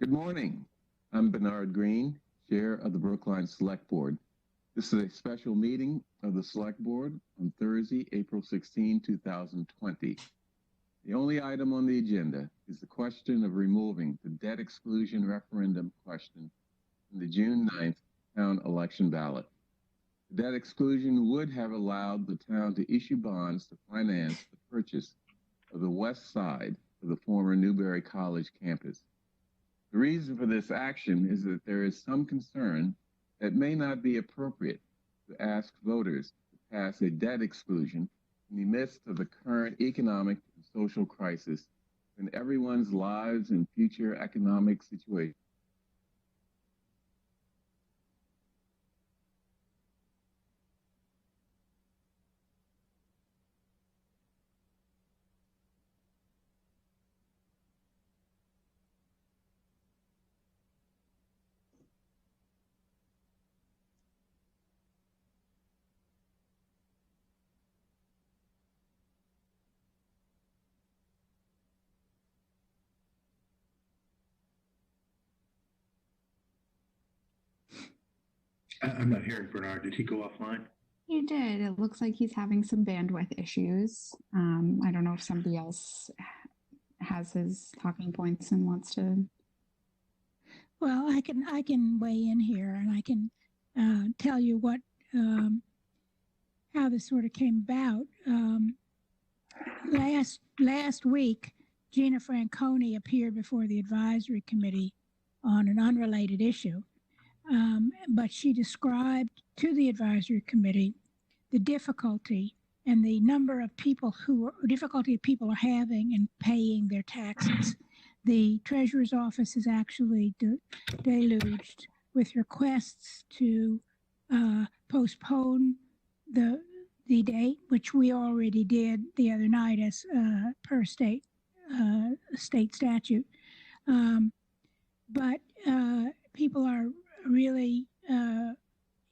Good morning. I'm Bernard Green, Chair of the Brookline Select Board. This is a special meeting of the Select Board on Thursday, April 16, 2020. The only item on the agenda is the question of removing the debt exclusion referendum question from the June 9th town election ballot. The debt exclusion would have allowed the town to issue bonds to finance the purchase of the west side of the former Newberry College campus. The reason for this action is that there is some concern that it may not be appropriate to ask voters to pass a debt exclusion in the midst of the current economic and social crisis when everyone's lives and future economic situation. I'm not hearing Bernard. Did he go offline? He did. It looks like he's having some bandwidth issues. I don't know if somebody else has his talking points and wants to. Well, I can weigh in here, and I can tell you what how this sort of came about. Last week, Gina Franconi appeared before the advisory committee on an unrelated issue. But she described to the advisory committee the difficulty and the number of people people are having in paying their taxes. The treasurer's office is actually deluged with requests to postpone the date, which we already did the other night as per state statute. But people are really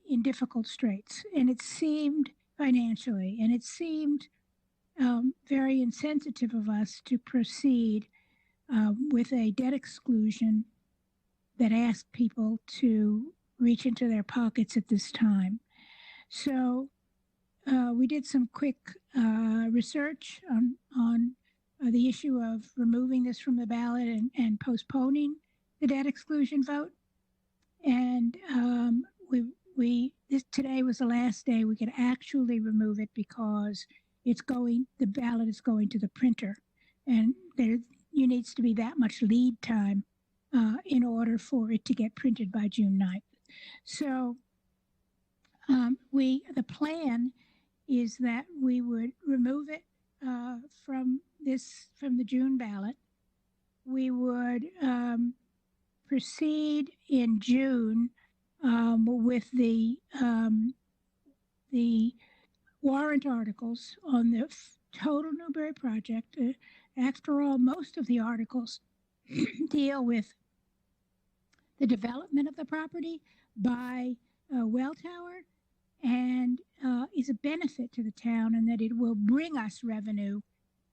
in difficult straits, and it seemed financially, and it seemed very insensitive of us to proceed with a debt exclusion that asked people to reach into their pockets at this time. So we did some quick research on the issue of removing this from the ballot and postponing the debt exclusion vote. And today was the last day we could actually remove it because the ballot is going to the printer, and there needs to be that much lead time in order for it to get printed by June 9th. So the plan is that we would remove it from the June ballot. We would proceed in June with the warrant articles on the total Newberry project. After all, most of the articles deal with the development of the property by Welltower, and is a benefit to the town, and that it will bring us revenue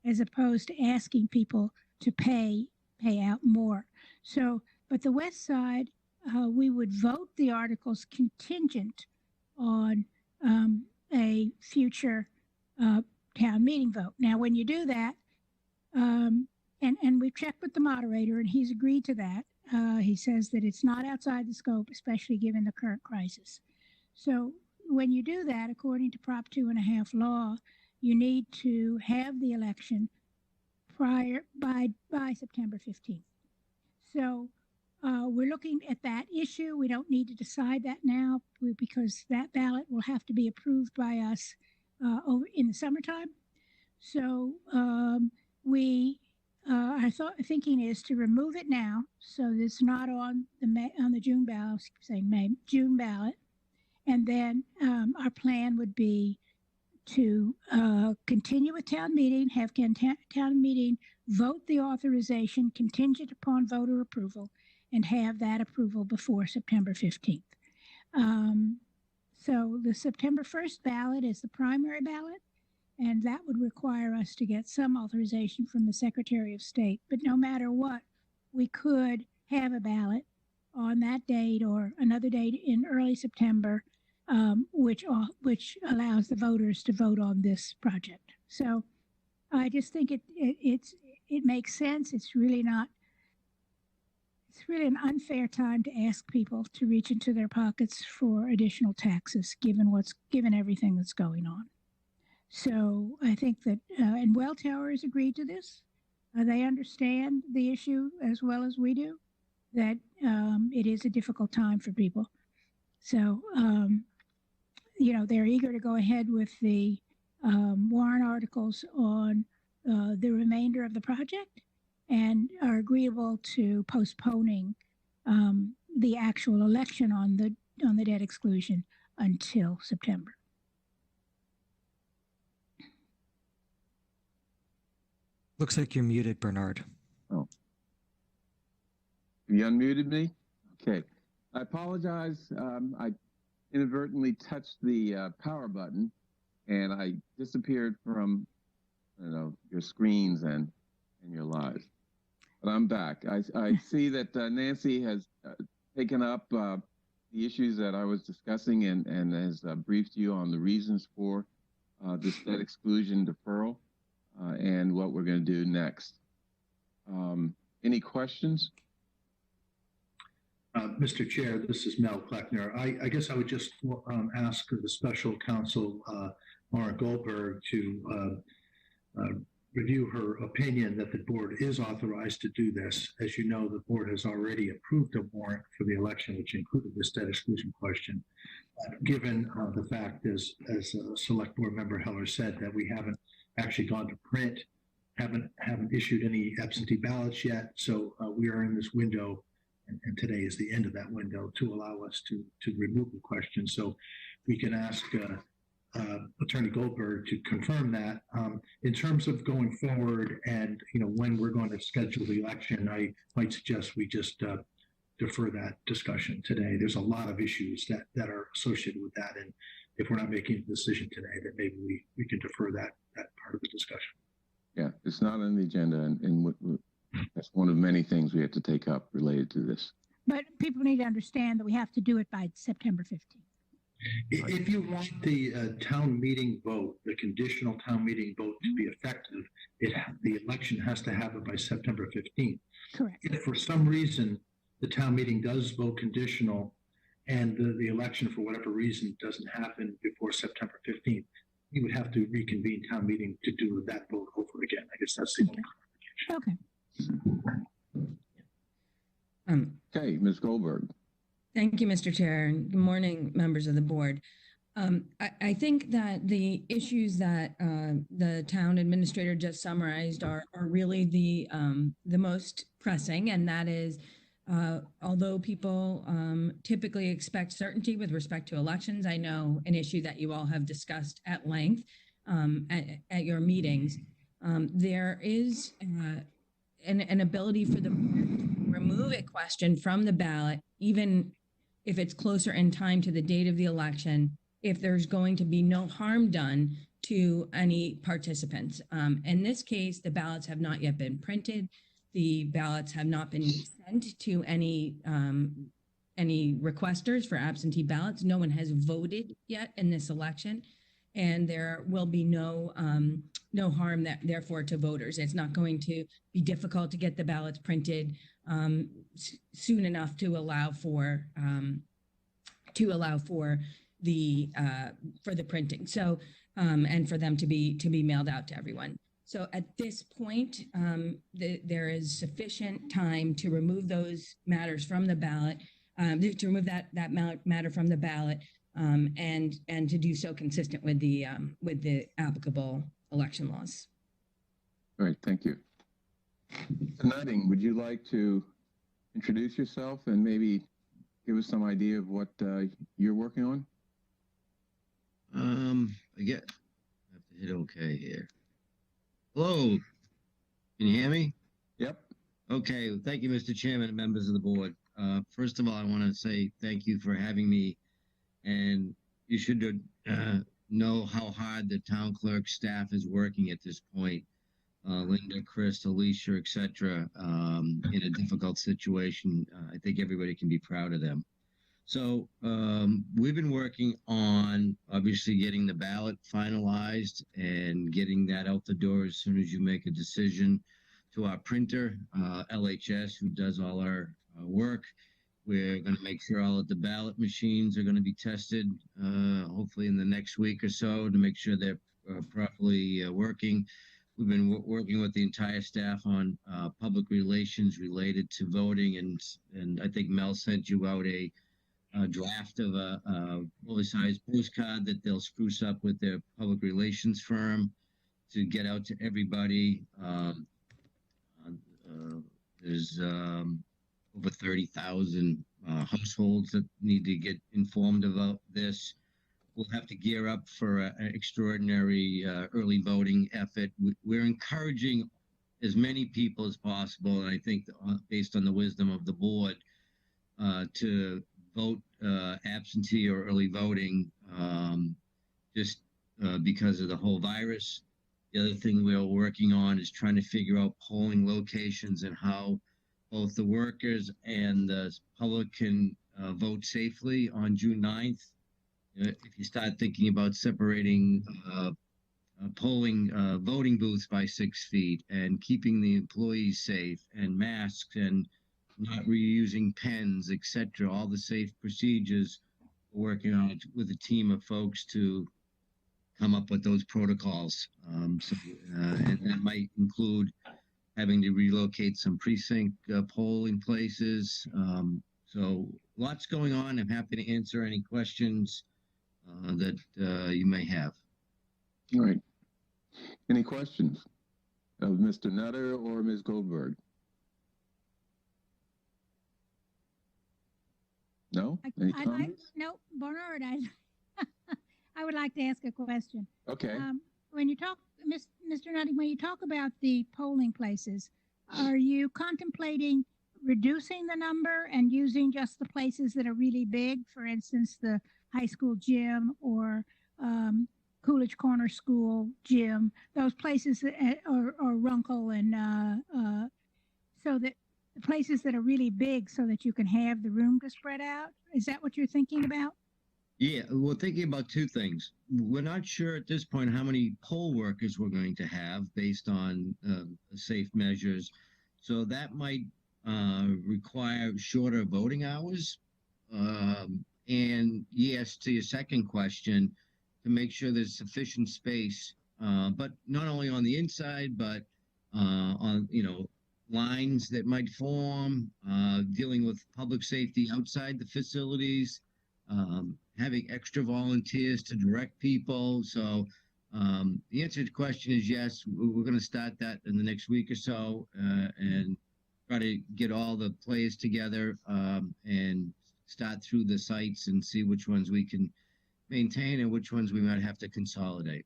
as opposed to asking people to pay out more. So, but the west side, we would vote the articles contingent on a future town meeting vote. Now, when you do that, and we've checked with the moderator, and he's agreed to that. He says that it's not outside the scope, especially given the current crisis. So when you do that, according to Prop 2.5 law, you need to have the election by September 15th. So we're looking at that issue. We don't need to decide that now because that ballot will have to be approved by us over in the summertime. So our thinking is to remove it now, so it's not on the June ballot. June ballot, and then our plan would be to continue with town meeting, have town meeting vote the authorization contingent upon voter approval, and have that approval before September 15th. So the September 1st ballot is the primary ballot, and that would require us to get some authorization from the Secretary of State. But no matter what, we could have a ballot on that date or another date in early September, which allows the voters to vote on this project. So I just think it makes sense. It's really an unfair time to ask people to reach into their pockets for additional taxes, given everything that's going on. So I think that, and Welltower has agreed to this. They understand the issue as well as we do, that it is a difficult time for people. So, they're eager to go ahead with the warrant articles on the remainder of the project and are agreeable to postponing the actual election on the debt exclusion until September. Looks like you're muted, Bernard. Oh. You unmuted me? Okay. I apologize. I inadvertently touched the power button and I disappeared from your screens and your lives. But I'm back. I see that Nancy has taken up the issues that I was discussing and has briefed you on the reasons for this debt exclusion deferral and what we're going to do next. Any questions? Mr. Chair, this is Mel Kleckner. I guess I would just ask the special counsel, Mara Goldberg, to review her opinion that the board is authorized to do this. As you know, the board has already approved a warrant for the election, which included this debt exclusion question. Given the fact, as Select Board Member Heller said, that we haven't actually gone to print, haven't issued any absentee ballots yet, so we are in this window, and today is the end of that window to allow us to remove the question. So we can ask Attorney Goldberg to confirm that. In terms of going forward and when we're going to schedule the election, I might suggest we just defer that discussion today. There's a lot of issues that are associated with that, and if we're not making a decision today, then maybe we can defer that part of the discussion. Yeah, it's not on the agenda, and that's one of many things we have to take up related to this. But people need to understand that we have to do it by September 15th. If you want the town meeting vote, the conditional town meeting vote to be effective, the election has to happen by September 15th. Correct. If for some reason the town meeting does vote conditional and the election for whatever reason doesn't happen before September 15th, you would have to reconvene town meeting to do that vote over again. I guess that's the only clarification. Okay. Okay, Ms. Goldberg. Thank you, Mr. Chair, and good morning, members of the board. I think that the issues that the town administrator just summarized are really the most pressing, and that is, although people typically expect certainty with respect to elections, I know an issue that you all have discussed at length at your meetings. There is an ability for the board to remove a question from the ballot, even if it's closer in time to the date of the election, if there's going to be no harm done to any participants. In this case, the ballots have not yet been printed. The ballots have not been sent to any requesters for absentee ballots. No one has voted yet in this election, and there will be no harm therefore to voters. It's not going to be difficult to get the ballots printed soon enough to allow for the printing. So and for them to be mailed out to everyone. So at this point, there is sufficient time to remove those matters from the ballot, to remove that matter from the ballot, and to do so consistent with the applicable election laws. All right, thank you. Mr. Nutting, would you like to introduce yourself and maybe give us some idea of what you're working on? I have to hit okay here. Hello, can you hear me? Yep. Okay, thank you, Mr. Chairman and members of the board. First of all, I want to say thank you for having me, and you should know how hard the town clerk staff is working at this point. Linda, Chris, Alicia, etc., in a difficult situation. I think everybody can be proud of them. So we've been working on obviously getting the ballot finalized and getting that out the door as soon as you make a decision to our printer, LHS, who does all our work. We're going to make sure all of the ballot machines are going to be tested, hopefully in the next week or so, to make sure they're properly working. We've been working with the entire staff on public relations related to voting, and I think Mel sent you out a draft of a fully-sized postcard that they'll spruce up with their public relations firm to get out to everybody. There's over 30,000 households that need to get informed about this. We'll have to gear up for an extraordinary early voting effort. We're encouraging as many people as possible, and I think based on the wisdom of the board, to vote absentee or early voting, just because of the whole virus. The other thing we're working on is trying to figure out polling locations and how both the workers and the public can vote safely on June 9th. If you start thinking about separating polling voting booths by 6 feet and keeping the employees safe and masks and not reusing pens, etc., all the safe procedures, we're working on it with a team of folks to come up with those protocols. And that might include having to relocate some precinct polling places. So lots going on. I'm happy to answer any questions that you may have. All right. Any questions of Mr. Nutter or Ms. Goldberg? No? Any comments? No, Bernard, I would like to ask a question. Okay. When you talk, Mr. Nutting, when you talk about the polling places, are you contemplating reducing the number and using just the places that are really big, for instance, the high school gym or Coolidge Corner School gym, those places that, or Runkle, and so that the places that are really big so that you can have the room to spread out? Is that what you're thinking about? Yeah, we're thinking about two things. We're not sure at this point how many poll workers we're going to have based on safe measures. So that might require shorter voting hours. And yes, to your second question, to make sure there's sufficient space, but not only on the inside, but on, lines that might form, dealing with public safety outside the facilities, having extra volunteers to direct people. So the answer to the question is yes, we're going to start that in the next week or so, and try to get all the players together and start through the sites and see which ones we can maintain and which ones we might have to consolidate.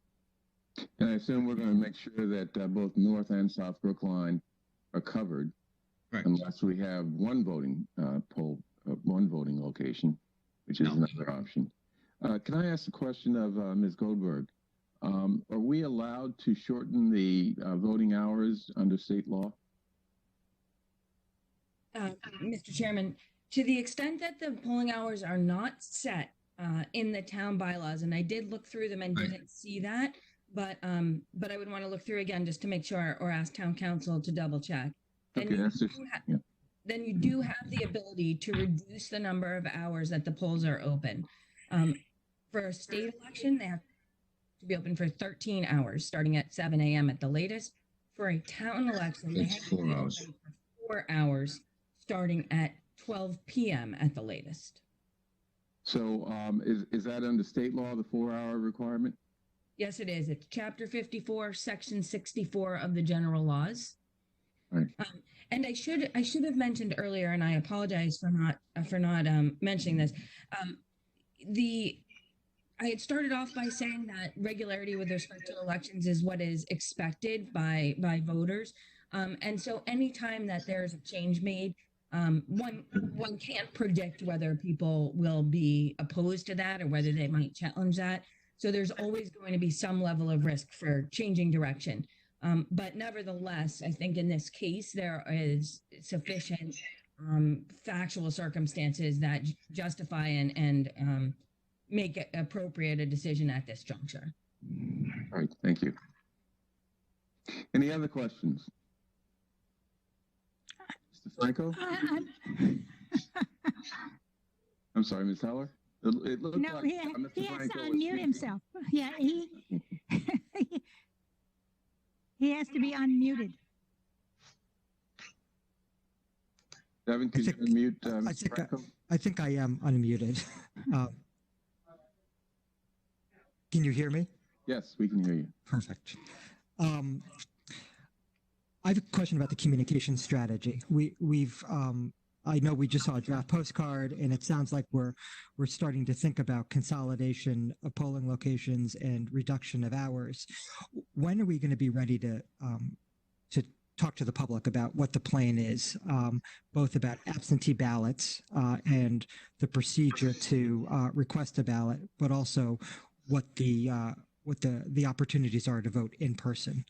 And I assume we're going to make sure that both North and South Brookline are covered, Correct. Unless we have one voting one voting location, which is another option. Can I ask a question of Ms. Goldberg? Are we allowed to shorten the voting hours under state law? Mr. Chairman, to the extent that the polling hours are not set in the town bylaws, and I did look through them and didn't see that, but I would want to look through again just to make sure, or ask town council to double check. Then, Okay, then you do have the ability to reduce the number of hours that the polls are open. For a state election, they have to be open for 13 hours, starting at 7 a.m. at the latest. For a town election, they have to be open for 4 hours, starting at 12 p.m. at the latest. So is that under state law, the 4-hour requirement? Yes, it is. It's Chapter 54, Section 64 of the General Laws. Right. And I should have mentioned earlier, and I apologize for not mentioning this. I had started off by saying that regularity with respect to elections is what is expected by voters, and so anytime that there's a change made, one can't predict whether people will be opposed to that or whether they might challenge that. So there's always going to be some level of risk for changing direction. But nevertheless, I think in this case, there is sufficient factual circumstances that justify and make it appropriate a decision at this juncture. All right, thank you. Any other questions? Mr. Franco? I'm sorry, Ms. Heller? It looked No, like he Mr. has Franco to was unmute speaking. himself. Yeah, he has to be unmuted. Devin, could you think- unmute I Mr. think Franco? I think I am unmuted. Can you hear me? Yes, we can hear you. Perfect. I have a question about the communication strategy. I know we just saw a draft postcard, and it sounds like we're starting to think about consolidation of polling locations and reduction of hours. When are we going to be ready to talk to the public about what the plan is, both about absentee ballots and the procedure to request a ballot, but also what the opportunities are to vote in person,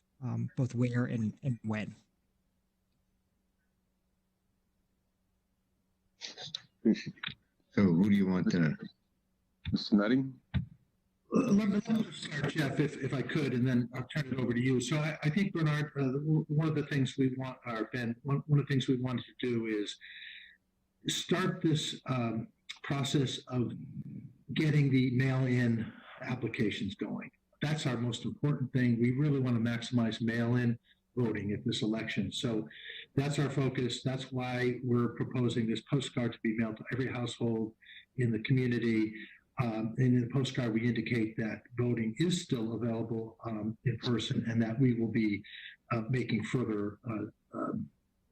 both where and when? So who do you want to? Mr. Nutting? Let me start, Jeff, if I could, and then I'll turn it over to you. So I think, Bernard, one of the things we want, or Ben, one of the things we wanted to do is start this process of getting the mail-in applications going. That's our most important thing. We really want to maximize mail-in voting at this election. So that's our focus. That's why we're proposing this postcard to be mailed to every household in the community. And in the postcard, we indicate that voting is still available in person, and that we will be making further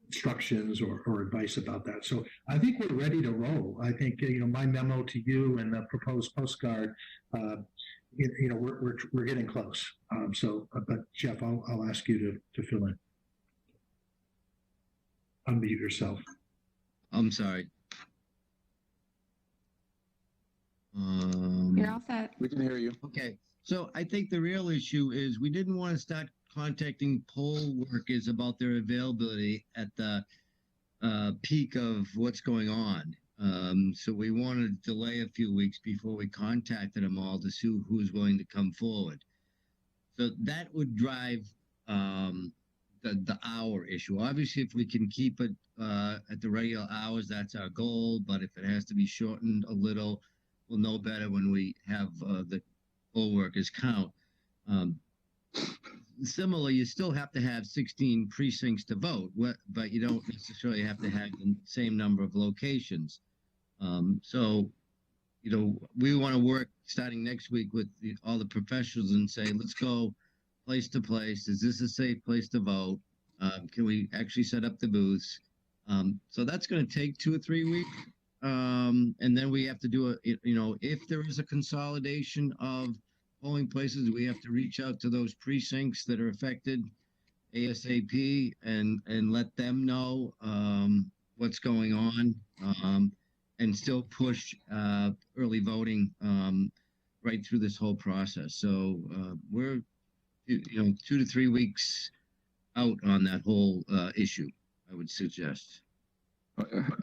instructions or advice about that. So I think we're ready to roll. I think my memo to you and the proposed postcard, we're getting close. But Jeff, I'll ask you to fill in. Unmute yourself. I'm sorry. You're all set. We can hear you. Okay, so I think the real issue is we didn't want to start contacting poll workers about their availability at the peak of what's going on. So we wanted to delay a few weeks before we contacted them all to see who's willing to come forward. So that would drive the hour issue. Obviously, if we can keep it at the regular hours, that's our goal. But if it has to be shortened a little, we'll know better when we have the poll workers count. Similarly, you still have to have 16 precincts to vote, but you don't necessarily have to have the same number of locations. So, we want to work starting next week with all the professionals and say, let's go place to place. Is this a safe place to vote? Can we actually set up the booths? So that's going to take 2 or 3 weeks. And then we have to do if there is a consolidation of polling places, we have to reach out to those precincts that are affected ASAP and let them know what's going on, and still push early voting right through this whole process. So we're 2 to 3 weeks out on that whole issue, I would suggest.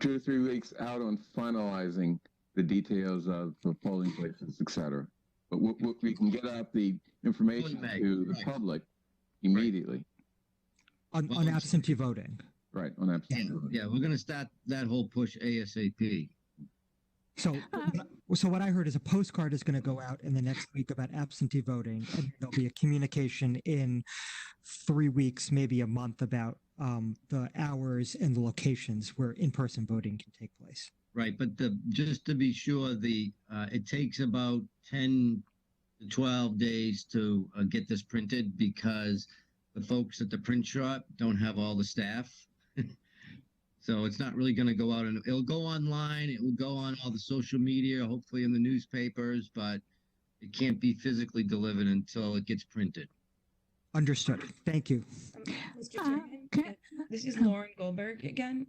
2 to 3 weeks out on finalizing the details of the polling places, et cetera. But we can get out the information to the public immediately. On absentee voting. Right, on absentee voting. Yeah, we're going to start that whole push ASAP. So what I heard is a postcard is going to go out in the next week about absentee voting, and there'll be a communication in 3 weeks, maybe a month, about the hours and the locations where in-person voting can take place. Right, but just to be sure, it takes about 10 to 12 days to get this printed because the folks at the print shop don't have all the staff. So it's not really going to go out, and it'll go online. It will go on all the social media, hopefully in the newspapers, but it can't be physically delivered until it gets printed. Understood. Thank you. Mr. Chairman, this is Lauren Goldberg again,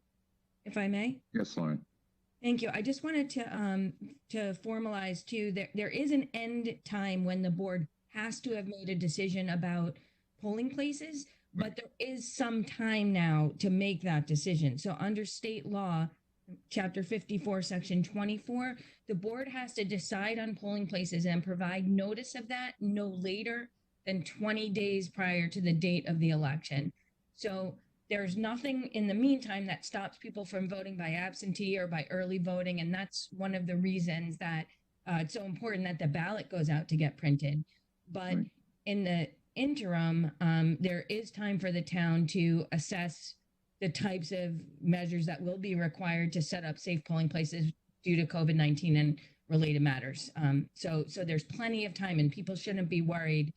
if I may. Yes, Lauren. Thank you. I just wanted to formalize too that there is an end time when the board has to have made a decision about polling places, but there is some time now to make that decision. So under state law, Chapter 54, Section 24, the board has to decide on polling places and provide notice of that no later than 20 days prior to the date of the election. So there's nothing in the meantime that stops people from voting by absentee or by early voting. And that's one of the reasons that it's so important that the ballot goes out to get printed. But Right. in the interim, there is time for the town to assess the types of measures that will be required to set up safe polling places due to COVID-19 and related matters. So there's plenty of time, and people shouldn't be worried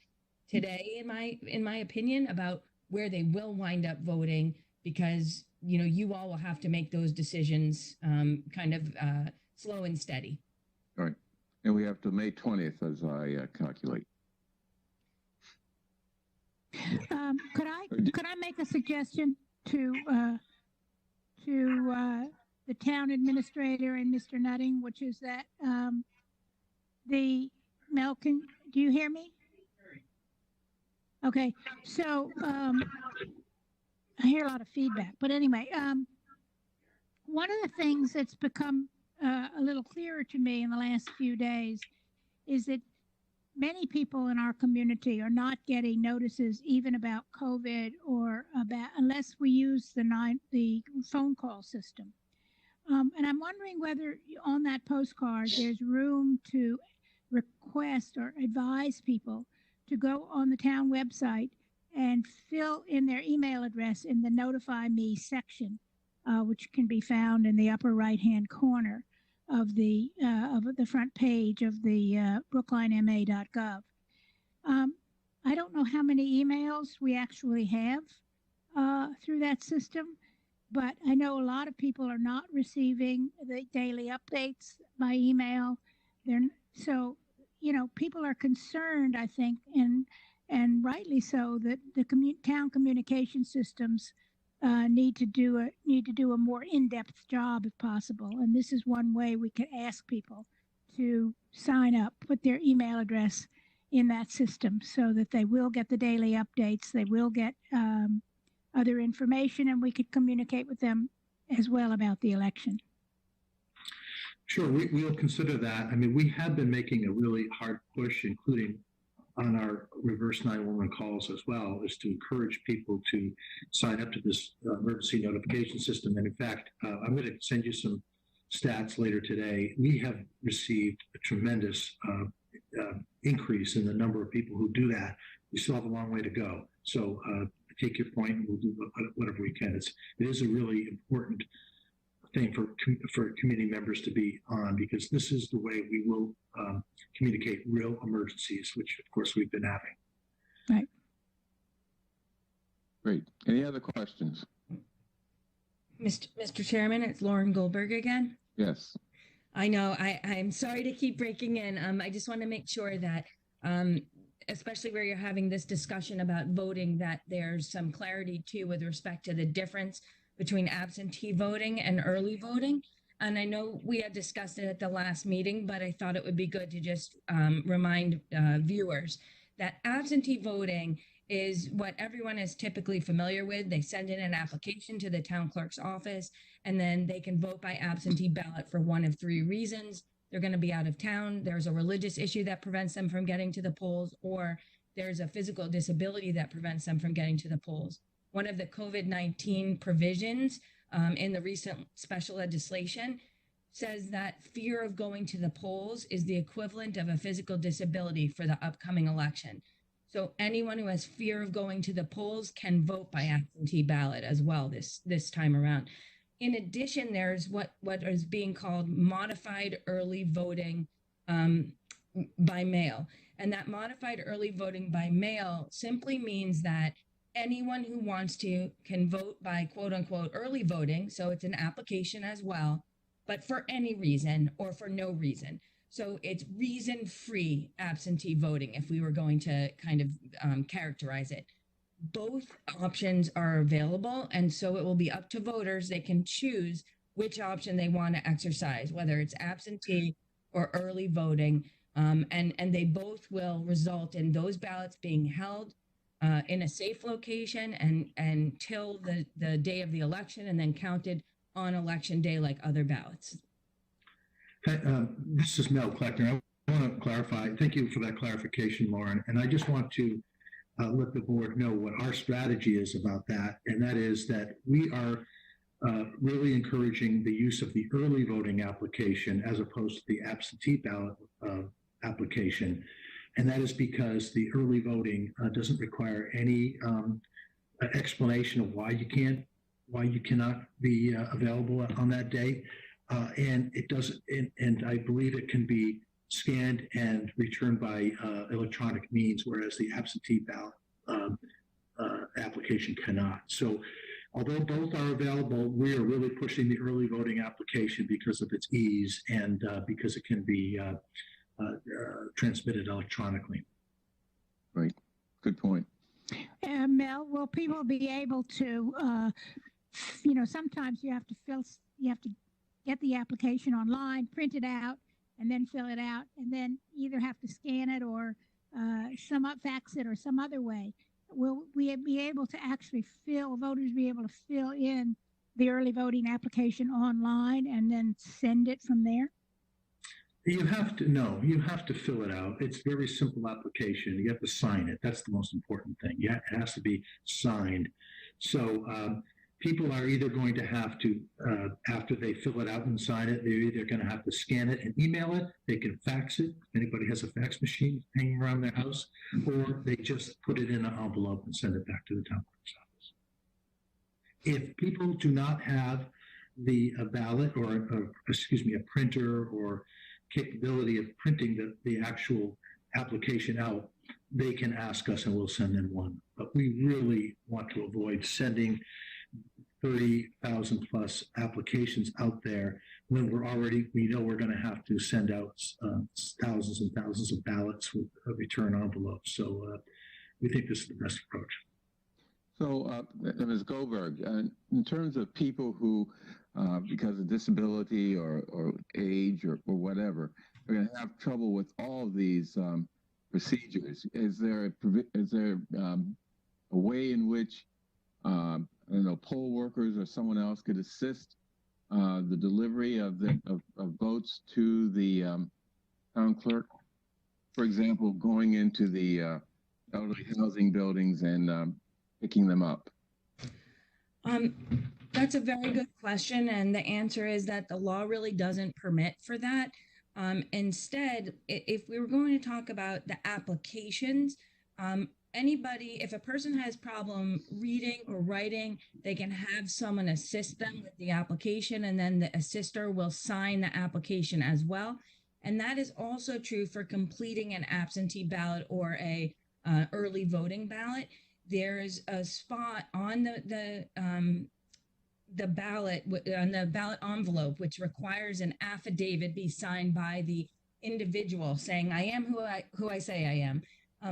today, in my opinion, about where they will wind up voting, because you all will have to make those decisions kind of slow and steady. All right. And we have to May 20th, as I calculate. Could I make a suggestion to the town administrator and Mr. Nutting, which is that do you hear me? Okay, so I hear a lot of feedback, but anyway, one of the things that's become a little clearer to me in the last few days is that many people in our community are not getting notices even about COVID or unless we use the phone call system. And I'm wondering whether on that postcard there's room to request or advise people to go on the town website and fill in their email address in the Notify Me section, which can be found in the upper right-hand corner of the front page of the brooklinema.gov. I don't know how many emails we actually have through that system, but I know a lot of people are not receiving the daily updates by email. People are concerned, I think, and rightly so, that the town communication systems need to do a more in-depth job if possible. And this is one way we could ask people to sign up, put their email address in that system so that they will get the daily updates, they will get other information, and we could communicate with them as well about the election. Sure, we'll consider that. I mean, we have been making a really hard push, including on our reverse 911 calls as well, is to encourage people to sign up to this emergency notification system. And in fact, I'm going to send you some stats later today. We have received a tremendous increase in the number of people who do that. We still have a long way to go. So take your point, and we'll do whatever we can. It is a really important thing for community members to be on, because this is the way we will communicate real emergencies, which of course we've been having. Right. Great. Any other questions? Mr. Chairman, it's Lauren Goldberg again. Yes. I know. I'm sorry to keep breaking in. I just want to make sure that, especially where you're having this discussion about voting, that there's some clarity too with respect to the difference between absentee voting and early voting. And I know we had discussed it at the last meeting, but I thought it would be good to just remind viewers that absentee voting is what everyone is typically familiar with. They send in an application to the town clerk's office, and then they can vote by absentee ballot for one of three reasons. They're going to be out of town, there's a religious issue that prevents them from getting to the polls, or there's a physical disability that prevents them from getting to the polls. One of the COVID-19 provisions in the recent special legislation says that fear of going to the polls is the equivalent of a physical disability for the upcoming election. So anyone who has fear of going to the polls can vote by absentee ballot as well this time around. In addition, there's what is being called modified early voting by mail. And that modified early voting by mail simply means that anyone who wants to can vote by quote unquote early voting. So it's an application as well, but for any reason or for no reason. So it's reason-free absentee voting, if we were going to kind of characterize it. Both options are available, and so it will be up to voters. They can choose which option they want to exercise, whether it's absentee or early voting, and they both will result in those ballots being held in a safe location and until the day of the election, and then counted on election day like other ballots. This is Mel Kleckner. I want to clarify. Thank you for that clarification, Lauren. And I just want to let the board know what our strategy is about that. And that is that we are really encouraging the use of the early voting application as opposed to the absentee ballot application. And that is because the early voting doesn't require any explanation of why you cannot be available on that day. And it doesn't, and I believe it can be scanned and returned by electronic means, whereas the absentee ballot application cannot. So although both are available, we are really pushing the early voting application because of its ease and because it can be transmitted electronically. Right. Good point. Mel, will people be able to, sometimes you have to get the application online, print it out, and then fill it out, and then either have to scan it or fax it or some other way. Will we be able to actually voters be able to fill in the early voting application online and then send it from there? You have to fill it out. It's a very simple application. You have to sign it. That's the most important thing. It has to be signed. So people are either going to have to, after they fill it out and sign it, they're either going to have to scan it and email it. They can fax it. If anybody has a fax machine hanging around their house, or they just put it in an envelope and send it back to the town clerk's office. If people do not have the ballot or, a printer or capability of printing the actual application out, they can ask us and we'll send them one. But we really want to avoid sending 30,000 plus applications out there when we know we're going to have to send out thousands and thousands of ballots with return envelopes. So we think this is the best approach. So, Ms. Goldberg, in terms of people who, because of disability or age or whatever, are going to have trouble with all of these procedures, is there a way in which poll workers or someone else could assist the delivery of votes to the town clerk? For example, going into the elderly housing buildings and picking them up. That's a very good question, and the answer is that the law really doesn't permit for that. Instead, if we were going to talk about the applications, if a person has problem reading or writing, they can have someone assist them with the application, and then the assister will sign the application as well. And that is also true for completing an absentee ballot or a early voting ballot. There's a spot on the ballot, on the ballot envelope, which requires an affidavit be signed by the individual saying, I am who I say I am.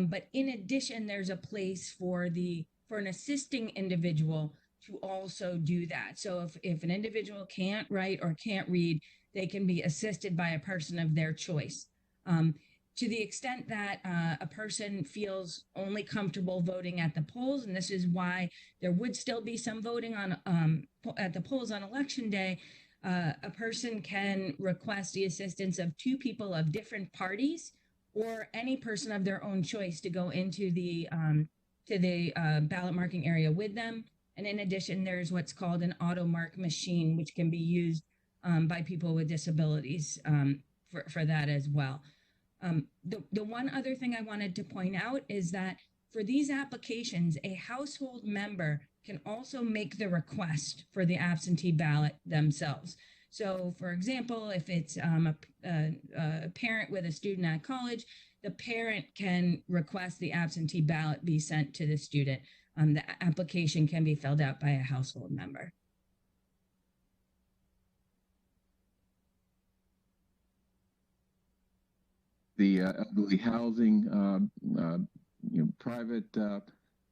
But in addition, there's a place for an assisting individual to also do that. So if an individual can't write or can't read, they can be assisted by a person of their choice. To the extent that a person feels only comfortable voting at the polls, and this is why there would still be some voting at the polls on election day, a person can request the assistance of two people of different parties or any person of their own choice to go into the ballot marking area with them. And in addition, there's what's called an auto mark machine, which can be used by people with disabilities for that as well. The one other thing I wanted to point out is that for these applications, a household member can also make the request for the absentee ballot themselves. So, for example, if it's a parent with a student at college, the parent can request the absentee ballot be sent to the student. The application can be filled out by a household member. The elderly housing, private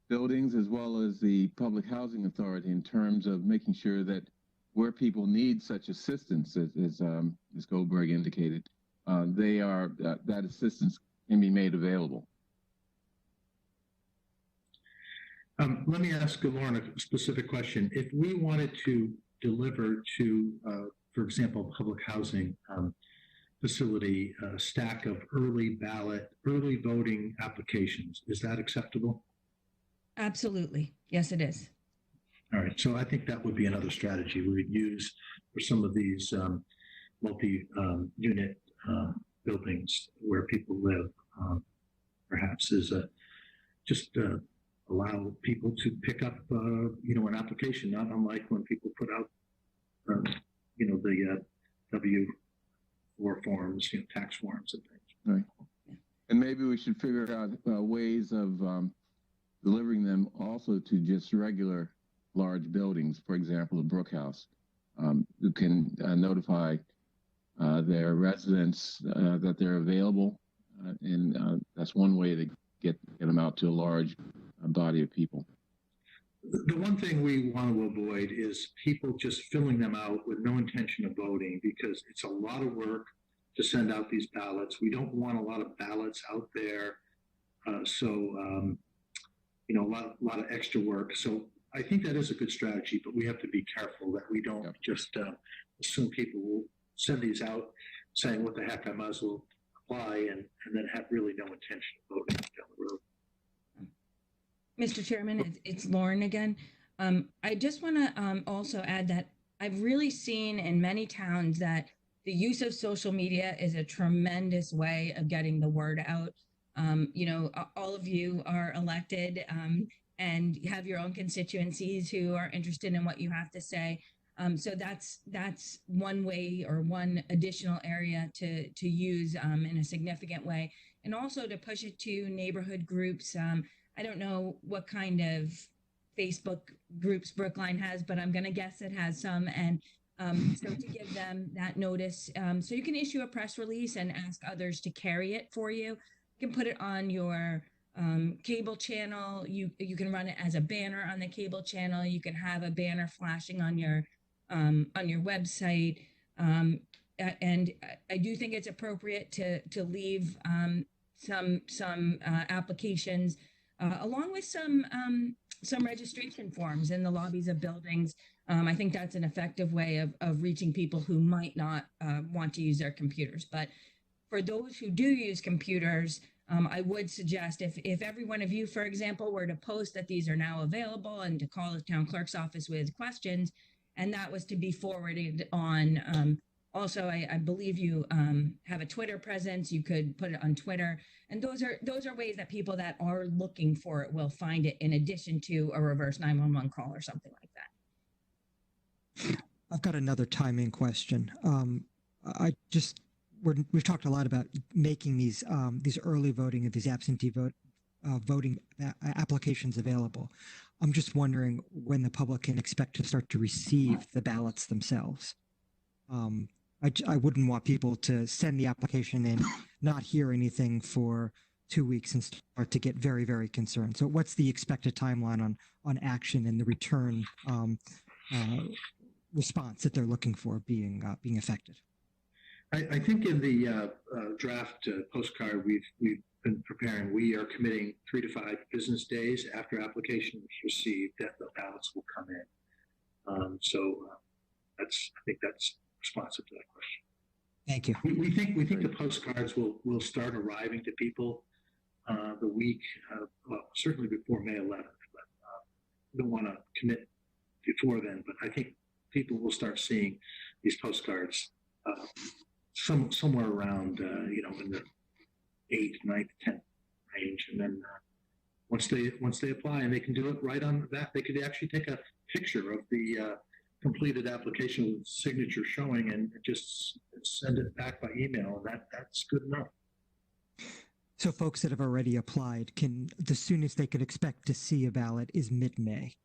buildings, as well as the public housing authority, in terms of making sure that where people need such assistance, as Ms. Goldberg indicated, that assistance can be made available. Let me ask Lauren a specific question. If we wanted to deliver to, for example, a public housing facility, a stack of early voting applications, is that acceptable? Absolutely. Yes, it is. All right. So I think that would be another strategy we would use for some of these multi-unit buildings where people live. Perhaps is just allow people to pick up, an application, not unlike when people put out, the W-4 forms, tax forms and things. Right. And maybe we should figure out ways of delivering them also to just regular large buildings, for example, the Brook House, who can notify their residents that they're available. And that's one way to get them out to a large body of people. The one thing we want to avoid is people just filling them out with no intention of voting, because it's a lot of work to send out these ballots. We don't want a lot of ballots out there. A lot of extra work. So I think that is a good strategy, but we have to be careful that we don't just assume people will send these out saying, what the heck, I might as well apply, and then have really no intention of voting down the road. Mr. Chairman, it's Lauren again. I just want to also add that I've really seen in many towns that the use of social media is a tremendous way of getting the word out. All of you are elected and have your own constituencies who are interested in what you have to say. So that's one way, or one additional area to use in a significant way, and also to push it to neighborhood groups. I don't know what kind of Facebook groups Brookline has, but I'm going to guess it has some. And so to give them that notice, so you can issue a press release and ask others to carry it for you. You can put it on your cable channel. You can run it as a banner on the cable channel. You can have a banner flashing on your website. And I do think it's appropriate to leave some applications along with some registration forms in the lobbies of buildings. I think that's an effective way of reaching people who might not want to use their computers. But for those who do use computers, I would suggest if every one of you, for example, were to post that these are now available and to call the town clerk's office with questions, and that was to be forwarded on. Also, I believe you have a Twitter presence. You could put it on Twitter. And those are ways that people that are looking for it will find it, in addition to a reverse 911 call or something like that. I've got another timing question. We've talked a lot about making these early voting and these absentee voting applications available. I'm just wondering when the public can expect to start to receive the ballots themselves. I wouldn't want people to send the application in, not hear anything for 2 weeks, and start to get very, very concerned. So what's the expected timeline on action and the return response that they're looking for being effected? I think in the draft postcard we've been preparing, we are committing 3 to 5 business days after application is received that the ballots will come in. I think that's responsive to that question. Thank you. We think the postcards will start arriving to people the week, certainly before May 11th. But we don't want to commit before then. But I think people will start seeing these postcards somewhere around in the 8th, 9th, 10th range, and then once they apply, and they can do it right on that, they could actually take a picture of the completed application with signature showing and just send it back by email, and that's good enough. So folks that have already applied, the soonest they could expect to see a ballot is mid-May?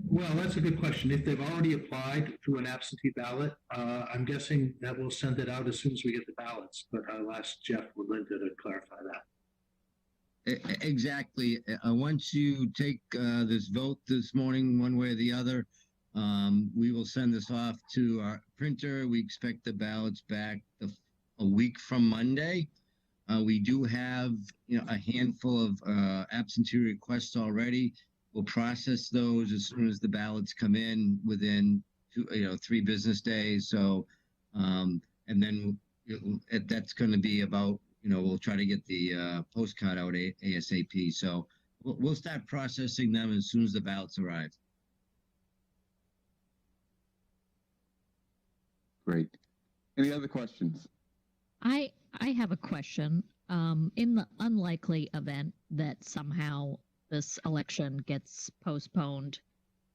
Well, that's a good question. If they've already applied through an absentee ballot, I'm guessing that we'll send it out as soon as we get the ballots, but I'll ask Jeff or Linda to clarify that. Exactly. Once you take this vote this morning, one way or the other, we will send this off to our printer. We expect the ballots back a week from Monday. We do have, a handful of absentee requests already. We'll process those as soon as the ballots come in within 3 business days. So, and then that's going to be about, we'll try to get the postcard out ASAP. So we'll start processing them as soon as the ballots arrive. Great. Any other questions? I have a question. In the unlikely event that somehow this election gets postponed,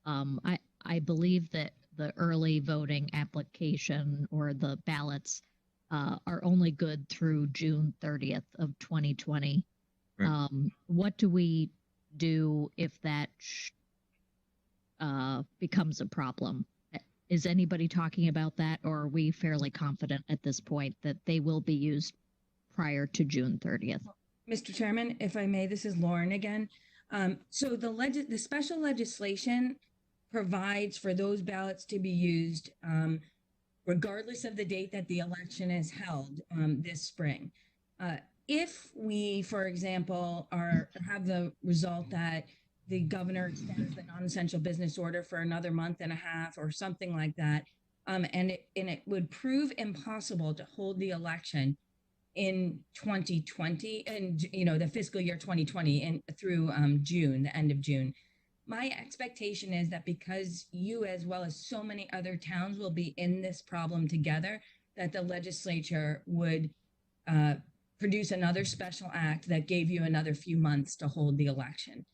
I believe that the early voting application or the ballots are only good through June 30th of 2020. Right. What do we do if that becomes a problem? Is anybody talking about that, or are we fairly confident at this point that they will be used prior to June 30th? Mr. Chairman, if I may, this is Lauren again. So the special legislation provides for those ballots to be used regardless of the date that the election is held this spring. If we, for example, have the result that the governor extends the non-essential business order for another month and a half or something like that, and it would prove impossible to hold the election in 2020 and the fiscal year 2020 and through June, the end of June. My expectation is that because you, as well as so many other towns, will be in this problem together, that the legislature would produce another special act that gave you another few months to hold the election.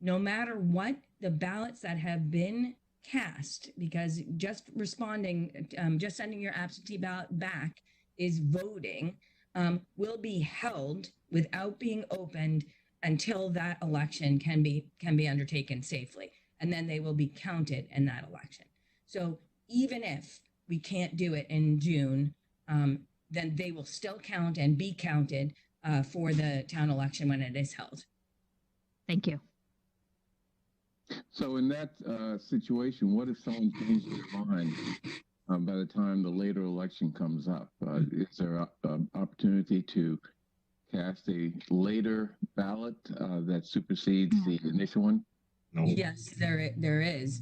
No matter what, the ballots that have been cast, because just sending your absentee ballot back is voting, will be held without being opened until that election can be undertaken safely, and then they will be counted in that election. So even if we can't do it in June, then they will still count and be counted for the town election when it is held. Thank you. So in that situation, what if someone changes their mind by the time the later election comes up? Is there an opportunity to cast a later ballot that supersedes the initial one? No. Yes, there is.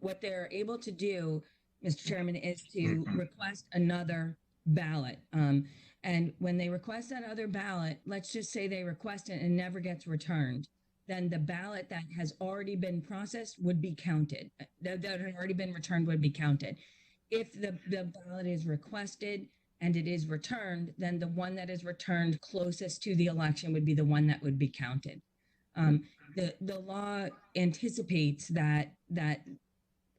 What they're able to do, Mr. Chairman, is to request another ballot. And when they request that other ballot, let's just say they request it and it never gets returned, then the ballot that has already been processed would be counted. That had already been returned would be counted. If the ballot is requested and it is returned, then the one that is returned closest to the election would be the one that would be counted. The law anticipates that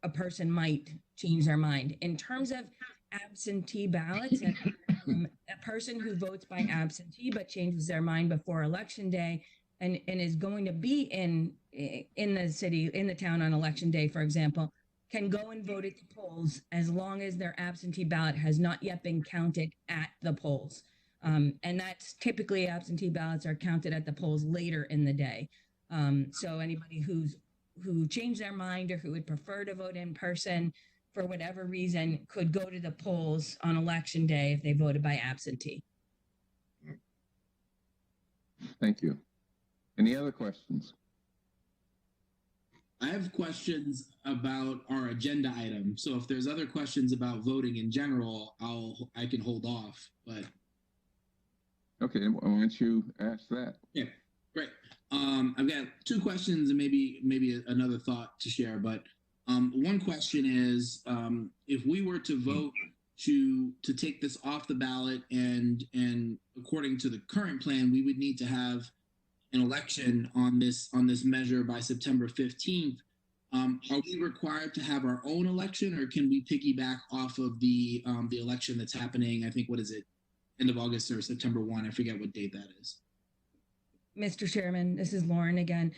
a person might change their mind. In terms of absentee ballots, a person who votes by absentee but changes their mind before election day and is going to be in the town on election day, for example, can go and vote at the polls as long as their absentee ballot has not yet been counted at the polls. And that's typically absentee ballots are counted at the polls later in the day. So anybody who changed their mind or who would prefer to vote in person for whatever reason could go to the polls on election day if they voted by absentee. Thank you. Any other questions? I have questions about our agenda item. So if there's other questions about voting in general, I can hold off. But okay, why don't you ask that? Yeah, great. I've got 2 questions and maybe another thought to share. But one question is, if we were to vote to take this off the ballot, and according to the current plan, we would need to have an election on this measure by September 15th. Are we required to have our own election, or can we piggyback off of the election that's happening? I think, what is it, end of August or September 1? I forget what date that is. Mr. Chairman, this is Lauren again.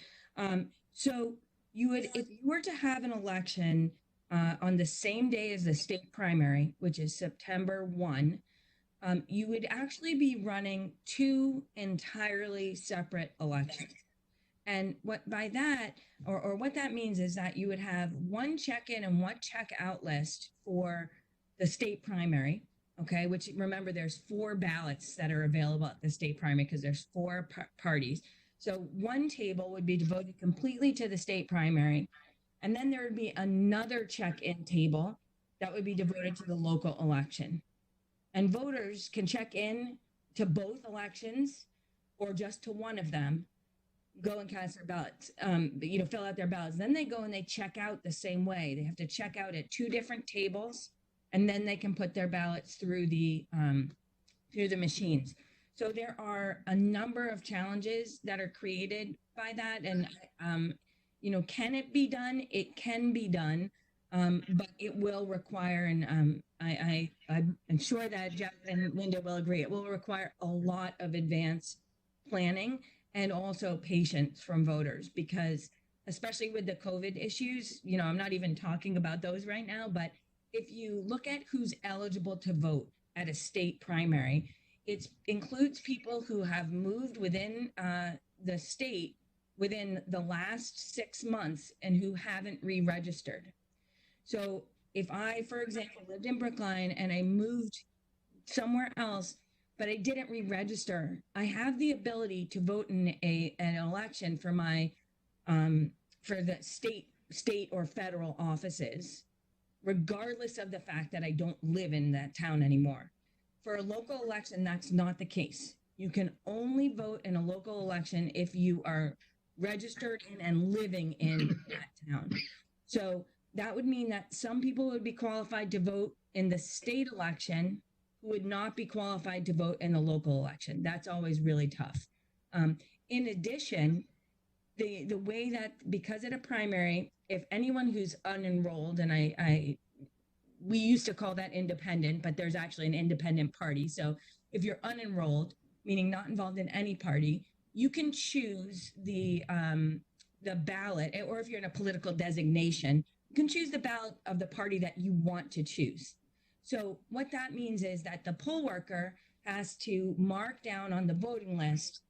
So you would, if you were to have an election on the same day as the state primary, which is September 1, you would actually be running 2 entirely separate elections. And what by that, or what that means is that you would have one check-in and one check-out list for the state primary, Okay, which remember there's 4 ballots that are available at the state primary because there's 4 parties. So one table would be devoted completely to the state primary, and then there would be another check-in table that would be devoted to the local election. And voters can check in to both elections or just to one of them, go and cast their ballots, fill out their ballots. Then they go and they check out the same way. They have to check out at 2 different tables, and then they can put their ballots through the machines. So there are a number of challenges that are created by that. And, can it be done? It can be done, but it will require, and I'm sure that Jeff and Linda will agree, it will require a lot of advanced planning and also patience from voters, because especially with the COVID issues, I'm not even talking about those right now, but if you look at who's eligible to vote at a state primary, it includes people who have moved within the state within the last 6 months and who haven't re-registered. So if I, for example, lived in Brookline and I moved somewhere else, but I didn't re-register, I have the ability to vote in an election for my for the state or federal offices, regardless of the fact that I don't live in that town anymore. For a local election, that's not the case. You can only vote in a local election if you are registered in and living in that town. So that would mean that some people would be qualified to vote in the state election who would not be qualified to vote in the local election. That's always really tough. In addition, the way that, because at a primary, if anyone who's unenrolled, and we used to call that independent, but there's actually an independent party. So if you're unenrolled, meaning not involved in any party, you can choose the ballot, or if you're in a political designation, you can choose the ballot of the party that you want to choose. So what that means is that the poll worker has to mark down on the voting list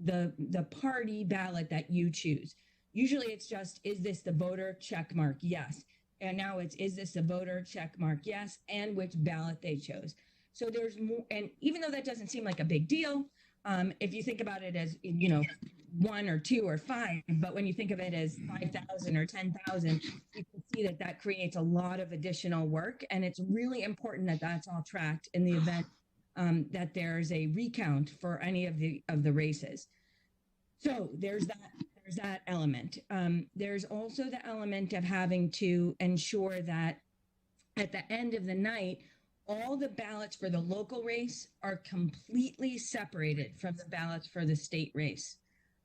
the party ballot that you choose. Usually it's just, is this the voter? Check mark, yes. And now it's, is this a voter? Check mark, yes, and which ballot they chose. So there's more, and even though that doesn't seem like a big deal, if you think about it as, 1 or 2 or 5, but when you think of it as 5,000 or 10,000, you can see that creates a lot of additional work. And it's really important that that's all tracked in the event that there's a recount for any of the races. So there's that element. There's also the element of having to ensure that at the end of the night, all the ballots for the local race are completely separated from the ballots for the state race.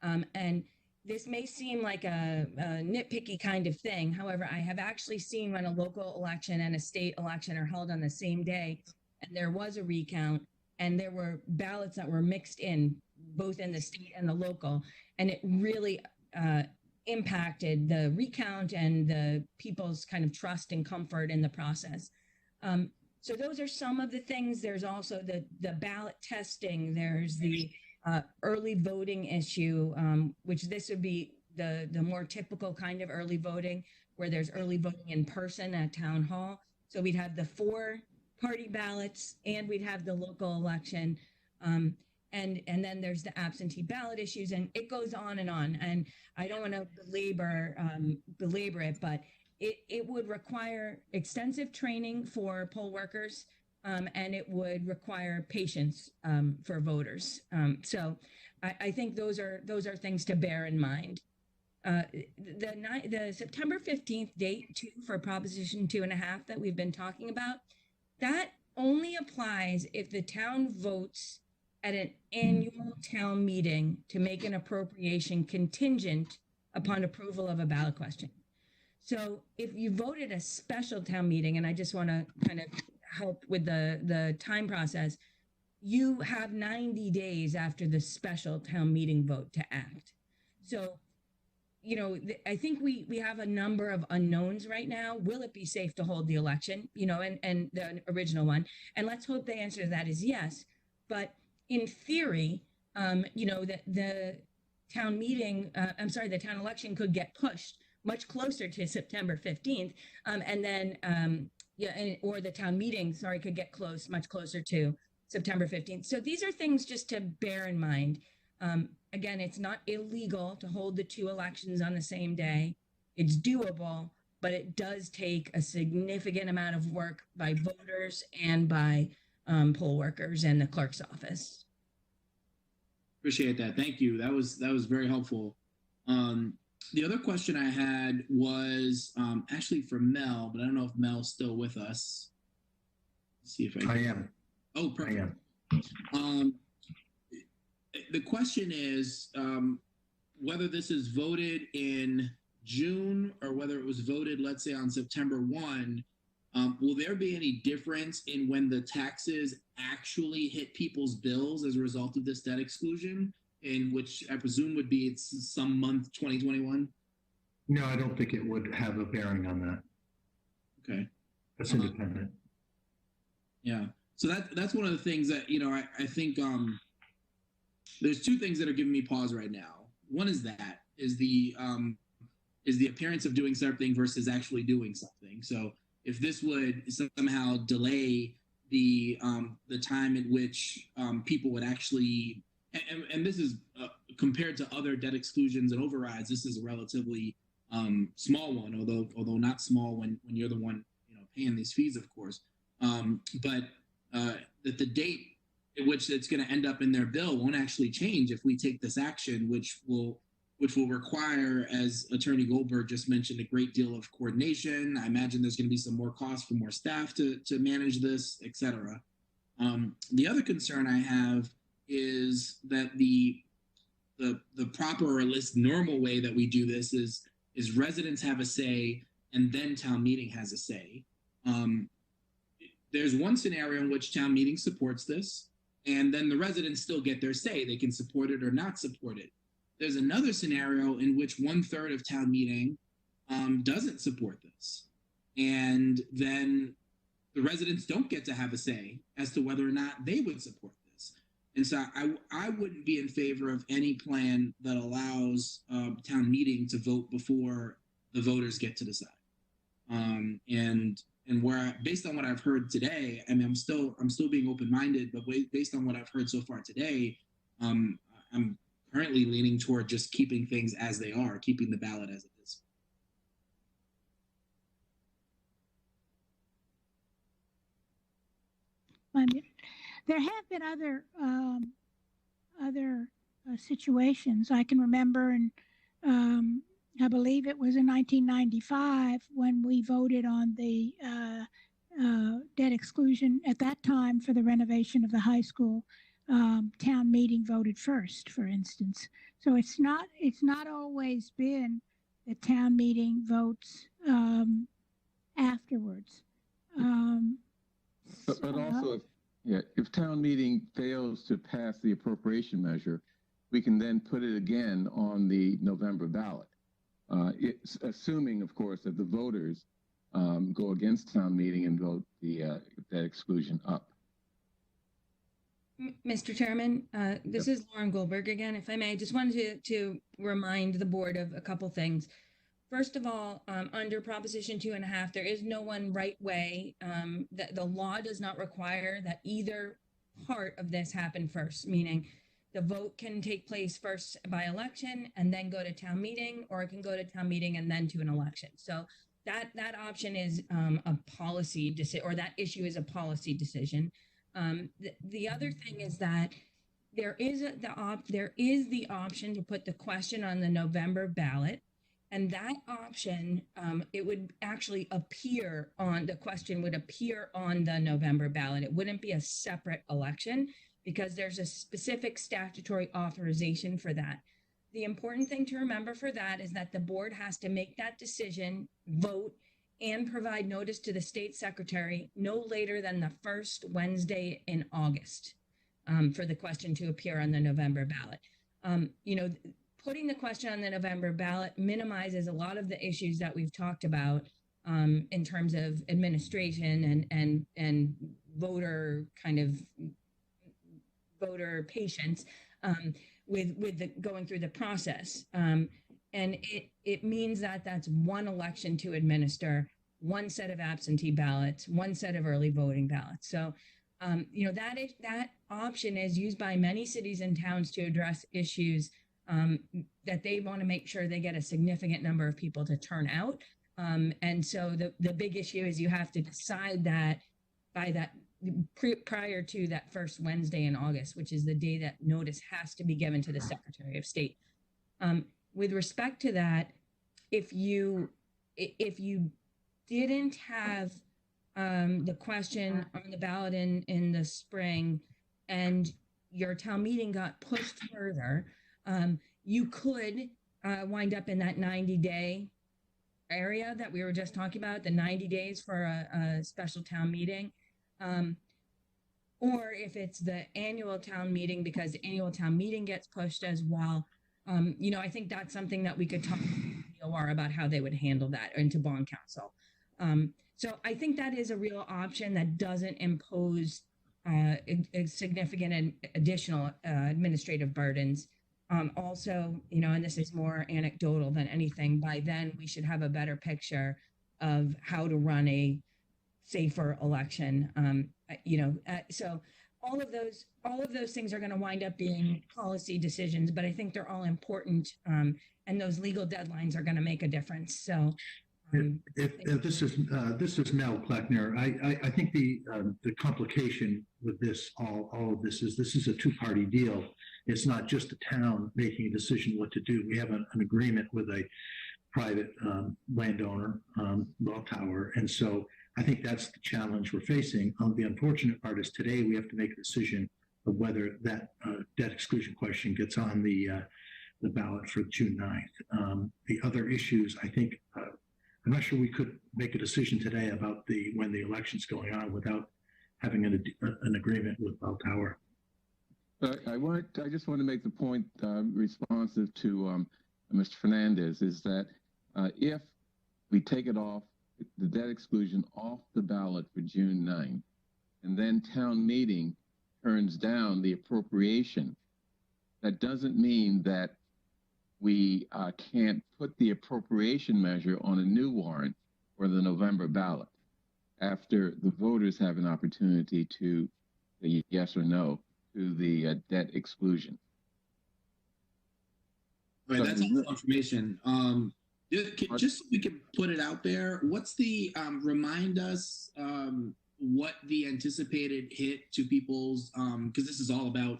And this may seem like a nitpicky kind of thing. However, I have actually seen when a local election and a state election are held on the same day, and there was a recount, and there were ballots that were mixed in, both in the state and the local, and it really impacted the recount and the people's kind of trust and comfort in the process. So those are some of the things. There's also the ballot testing. There's the early voting issue, which this would be the more typical kind of early voting, where there's early voting in person at town hall. So we'd have the 4 party ballots, and we'd have the local election. And then there's the absentee ballot issues, and it goes on. And I don't want to belabor it, but it would require extensive training for poll workers, and it would require patience for voters. So I think those are things to bear in mind. The September 15th date too, for Proposition 2.5 that we've been talking about, that only applies if the town votes at an annual town meeting to make an appropriation contingent upon approval of a ballot question. So if you voted a special town meeting, and I just want to kind of help with the time process, you have 90 days after the special town meeting vote to act. So, I think we have a number of unknowns right now. Will it be safe to hold the election, and the original one? And let's hope the answer to that is yes. But in theory, the town meeting, the town election could get pushed much closer to September 15th. And then, Yeah, or the town meeting, sorry, could get much closer to September 15th. So these are things just to bear in mind. Again, it's not illegal to hold the two elections on the same day. It's doable, but it does take a significant amount of work by voters and by poll workers and the clerk's office. Appreciate that. Thank you. That was very helpful. The other question I had was actually for Mel, but I don't know if Mel's still with us. Let's see if I am. Oh, perfect. I am. The question is whether this is voted in June or whether it was voted, let's say, on September 1. Will there be any difference in when the taxes actually hit people's bills as a result of this debt exclusion, in which I presume would be it's some month 2021? No, I don't think it would have a bearing on that. Okay. That's independent. Yeah. So that's one of the things that, I think there's two things that are giving me pause right now. One is the appearance of doing something versus actually doing something. So if this would somehow delay the time at which people would actually, and this is compared to other debt exclusions and overrides, this is a relatively small one, although not small when you're the one paying these fees, of course. But that the date at which it's going to end up in their bill won't actually change if we take this action, which will require, as Attorney Goldberg just mentioned, a great deal of coordination. I imagine there's going to be some more costs for more staff to manage this, et cetera. The other concern I have is that the proper, or at least normal way that we do this is residents have a say and then town meeting has a say. There's one scenario in which town meeting supports this, and then the residents still get their say. They can support it or not support it. There's another scenario in which 1/3 of town meeting doesn't support this. And then the residents don't get to have a say as to whether or not they would support this. And so I wouldn't be in favor of any plan that allows town meeting to vote before the voters get to decide. And where, based on what I've heard today, I mean, I'm still being open-minded, but based on what I've heard so far today, I'm currently leaning toward just keeping things as they are, keeping the ballot as it is. There have been other situations I can remember, and I believe it was in 1995 when we voted on the debt exclusion at that time for the renovation of the high school. Town meeting voted first, for instance. So it's not always been that town meeting votes afterwards. But also, if town meeting fails to pass the appropriation measure, we can then put it again on the November ballot. It's assuming, of course, that the voters go against town meeting and vote the debt exclusion up. Mr. Chairman, this is Lauren Goldberg again. If I may, I just wanted to remind the board of a couple things. First of all, under Proposition 2.5, there is no one right way. That the law does not require that either part of this happen first, meaning the vote can take place first by election and then go to town meeting, or it can go to town meeting and then to an election. So that option is a policy decision, or that issue is a policy decision. The other thing is that there is the option to put the question on the November ballot, and that option, it would actually appear on, the question would appear on the November ballot. It wouldn't be a separate election because there's a specific statutory authorization for that. The important thing to remember for that is that the board has to make that decision, vote, and provide notice to the state secretary no later than the first Wednesday in August for the question to appear on the November ballot. Putting the question on the November ballot minimizes a lot of the issues that we've talked about in terms of administration and voter patience with the going through the process. And it means that that's one election to administer one set of absentee ballots, one set of early voting ballots. So, that option is used by many cities and towns to address issues that they want to make sure they get a significant number of people to turn out. And so the big issue is you have to decide that by that prior to that first Wednesday in August, which is the day that notice has to be given to the Secretary of State. With respect to that, if you didn't have the question on the ballot in the spring and your town meeting got pushed further, you could wind up in that 90-day area that we were just talking about, the 90 days for a special town meeting. Or if it's the annual town meeting, because the annual town meeting gets pushed as well. I think that's something that we could talk to the OR about how they would handle that, or into bond council. So I think that is a real option that doesn't impose a significant and additional administrative burdens. Also, and this is more anecdotal than anything, by then we should have a better picture of how to run a safer election. So all of those things are going to wind up being policy decisions, but I think they're all important, and those legal deadlines are going to make a difference. So, if this is Mel Kleckner. I think the complication with all of this is a two-party deal. It's not just the town making a decision what to do. We have an agreement with a private landowner, Welltower, and so I think that's the challenge we're facing. The unfortunate part is today we have to make a decision of whether that debt exclusion question gets on the ballot for June 9th. The other issues, I think, I'm not sure we could make a decision today about when the election's going on without having an agreement with Welltower. I just want to make the point responsive to Mr. Fernandez, is that if we take it off, the debt exclusion off the ballot for June 9th, and then town meeting turns down the appropriation, that doesn't mean that we can't put the appropriation measure on a new warrant for the November ballot after the voters have an opportunity to say yes or no to the debt exclusion. All right, that's all information. Just so we can put it out there, what's the remind us what the anticipated hit to people's because this is all about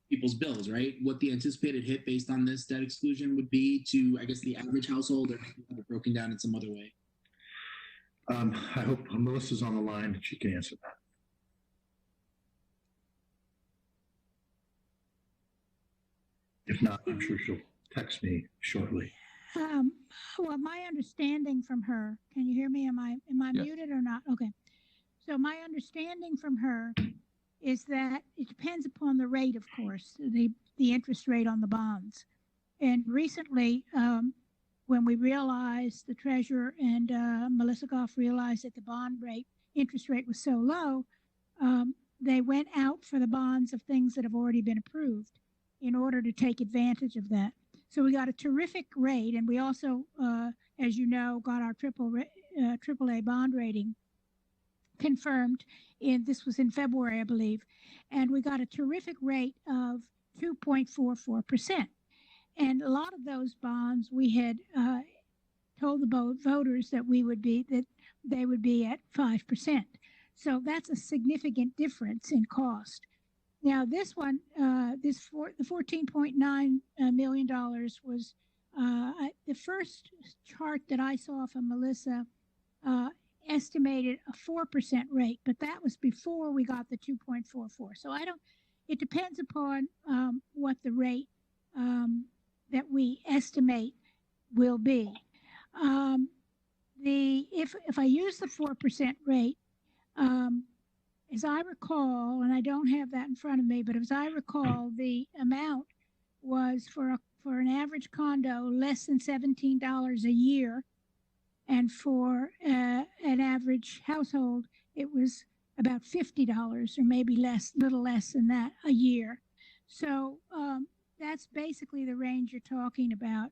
people's bills, right? What the anticipated hit based on this debt exclusion would be to, I guess, the average household, or maybe have it broken down in some other way? I hope Melissa's on the line and she can answer that. If not, I'm sure she'll text me shortly. Well, my understanding from her, can you hear me? Am I Yes. muted or not? Okay. So my understanding from her is that it depends upon the rate, of course, the interest rate on the bonds. And recently, when we realized, the treasurer and Melissa Goff realized that the bond rate, interest rate was so low, they went out for the bonds of things that have already been approved in order to take advantage of that. So we got a terrific rate, and we also, as you know, got our AAA bond rating confirmed. This was in February, I believe, and we got a terrific rate of 2.44%. And a lot of those bonds, we had told the voters that they would be at 5%. So that's a significant difference in cost. Now, this one, the $14.9 million was the first chart that I saw from Melissa estimated a 4% rate, but that was before we got the 2.44. So it depends upon what the rate that we estimate will be. If I use the 4% rate, as I recall, and I don't have that in front of me, but as I recall, the amount was for an average condo less than $17 a year, and for an average household, it was about $50 or maybe little less than that a year. So that's basically the range you're talking about.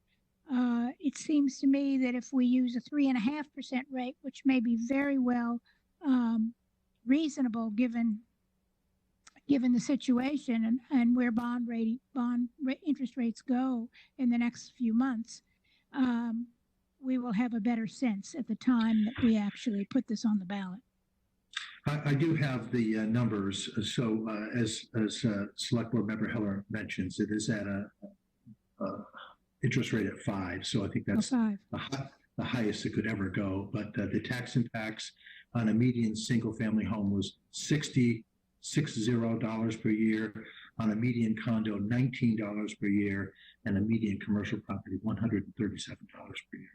It seems to me that if we use a 3.5% rate, which may be very well reasonable given the situation and where interest rates go in the next few months, we will have a better sense at the time that we actually put this on the ballot. I do have the numbers. So as Select Board Member Heller mentions, it is at a interest rate at 5. So I think that's the highest it could ever go. But the tax impacts on a median single-family home was $60 per year, on a median condo $19 per year, and a median commercial property $137 per year.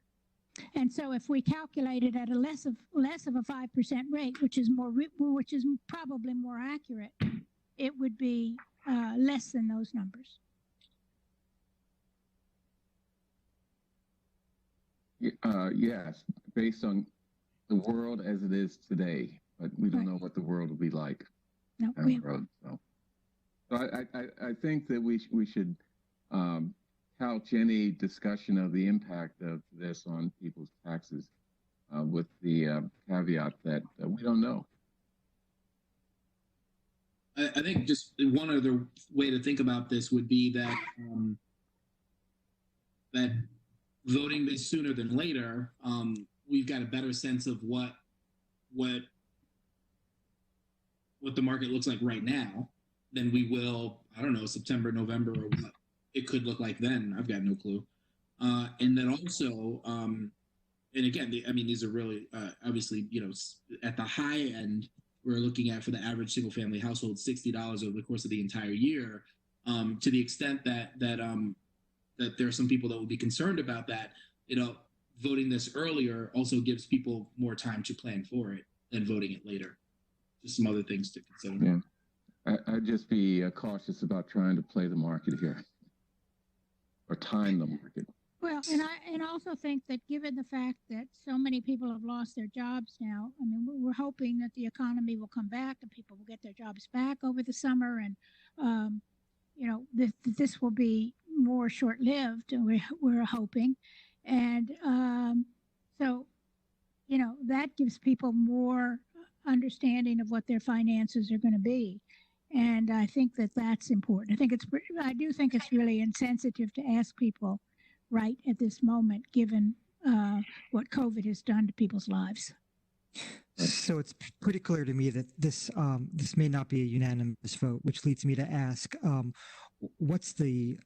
And so, if we calculate it at a less of a 5% rate, which is probably more accurate, it would be less than those numbers. Yes, based on the world as it is today, but we don't know what the world will be like down the road. So I think that we should couch any discussion of the impact of this on people's taxes with the caveat that we don't know. I think just one other way to think about this would be that that voting this sooner than later, we've got a better sense of what the market looks like right now than we will, I don't know, September, November, or what it could look like then. I've got no clue. And then also, and again, these are really obviously, at the high end, we're looking at, for the average single family household, $60 over the course of the entire year. To the extent that there are some people that will be concerned about that, voting this earlier also gives people more time to plan for it than voting it later. Just some other things to consider. Yeah, I'd just be cautious about trying to play the market here or time the market. Well, and I also think that given the fact that so many people have lost their jobs now, we're hoping that the economy will come back and people will get their jobs back over the summer, and this will be more short-lived, and we're hoping, and so that gives people more understanding of what their finances are going to be. And I think that that's important. I do think it's really insensitive to ask people right at this moment, given what COVID has done to people's lives. So it's pretty clear to me that this may not be a unanimous vote, which leads me to ask, what's the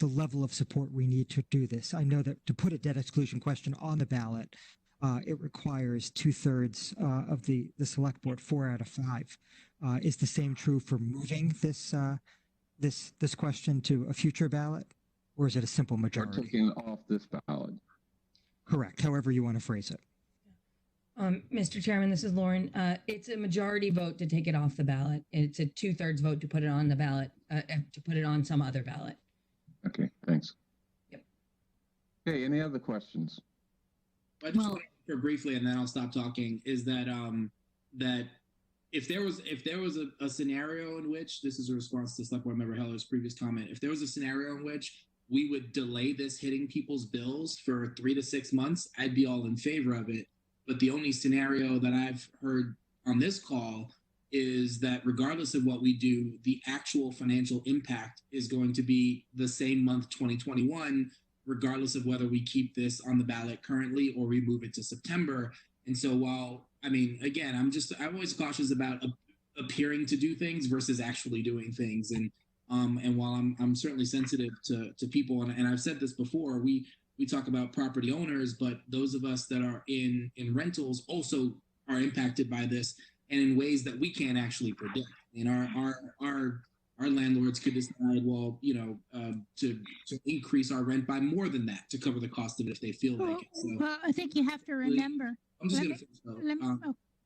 level of support we need to do this? I know that to put a debt exclusion question on the ballot, it requires 2/3 of the select board, 4 out of 5. Is the same true for moving this question to a future ballot, or is it a simple majority? Or taking off this ballot. Correct. However you want to phrase it. Mr. Chairman, this is Lauren. It's a majority vote to take it off the ballot. It's a 2/3 vote to put it on the ballot, to put it on some other ballot. Okay, thanks. Yep. Okay, any other questions? I just want to hear briefly, and then I'll stop talking, is that that if there was a scenario in which, this is a response to Select Board Member Heller's previous comment, if there was a scenario in which we would delay this hitting people's bills for 3 to 6 months, I'd be all in favor of it. But the only scenario that I've heard on this call is that regardless of what we do, the actual financial impact is going to be the same month, 2021, regardless of whether we keep this on the ballot currently or we move it to September. And so while, again, I'm always cautious about appearing to do things versus actually doing things. And while I'm certainly sensitive to people, and I've said this before, we talk about property owners, but those of us that are in rentals also are impacted by this, and in ways that we can't actually predict. And our landlords could decide, well, to increase our rent by more than that to cover the cost of it if they feel like it. So, well, I think you have to remember. I'm just going to finish though.